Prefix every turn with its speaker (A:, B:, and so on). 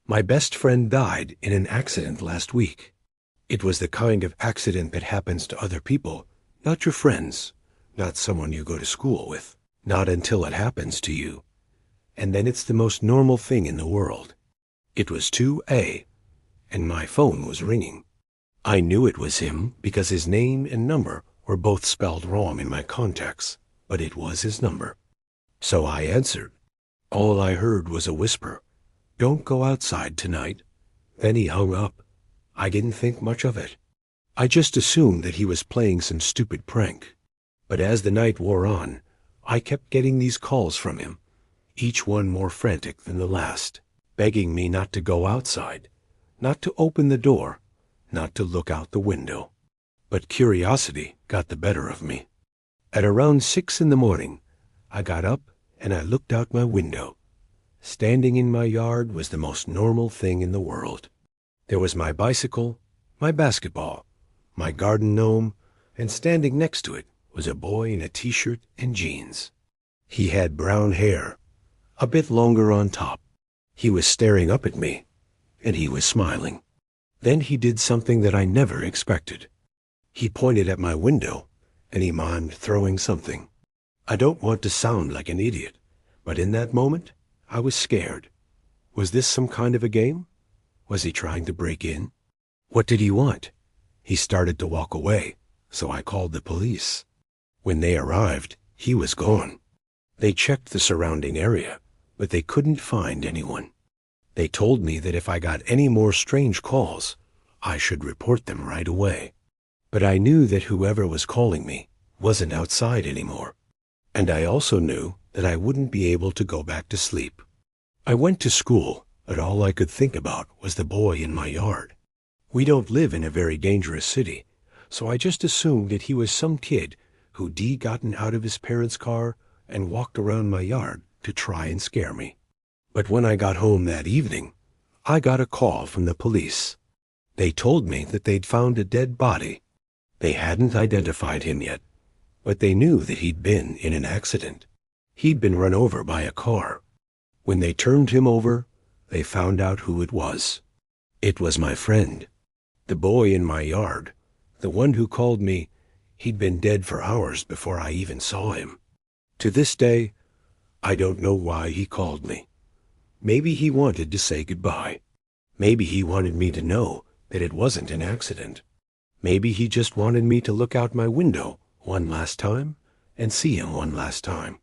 A: My best friend died in an accident last week. It was the kind of accident that happens to other people, not your friends, not someone you go to school with, not until it happens to you. And then it's the most normal thing in the world. It was 2A, and my phone was ringing. I knew it was him because his name and number were both spelled wrong in my contacts, but it was his number. So I answered. All I heard was a whisper, "Don't go outside tonight." Then he hung up. I didn't think much of it. I just assumed that he was playing some stupid prank. But as the night wore on, I kept getting these calls from him, each one more frantic than the last, begging me not to go outside, not to open the door, not to look out the window. But curiosity got the better of me. At around 6 in the morning, I got up and I looked out my window. Standing in my yard was the most normal thing in the world. There was my bicycle, my basketball, my garden gnome, and standing next to it was a boy in a t-shirt and jeans. He had brown hair, a bit longer on top. He was staring up at me, and he was smiling. Then he did something that I never expected. He pointed at my window, and he mimed throwing something. I don't want to sound like an idiot, but in that moment, I was scared. Was this some kind of a game? Was he trying to break in? What did he want? He started to walk away, so I called the police. When they arrived, he was gone. They checked the surrounding area, but they couldn't find anyone. They told me that if I got any more strange calls, I should report them right away. But I knew that whoever was calling me wasn't outside anymore. And I also knew that I wouldn't be able to go back to sleep. I went to school, but all I could think about was the boy in my yard. We don't live in a very dangerous city, so I just assumed that he was some kid who'd gotten out of his parents' car and walked around my yard to try and scare me. But when I got home that evening, I got a call from the police. They told me that they'd found a dead body. They hadn't identified him yet, but they knew that he'd been in an accident. He'd been run over by a car. When they turned him over, they found out who it was. It was my friend, the boy in my yard, the one who called me. He'd been dead for hours before I even saw him. To this day, I don't know why he called me. Maybe he wanted to say goodbye. Maybe he wanted me to know that it wasn't an accident. Maybe he just wanted me to look out my window one last time and see him one last time.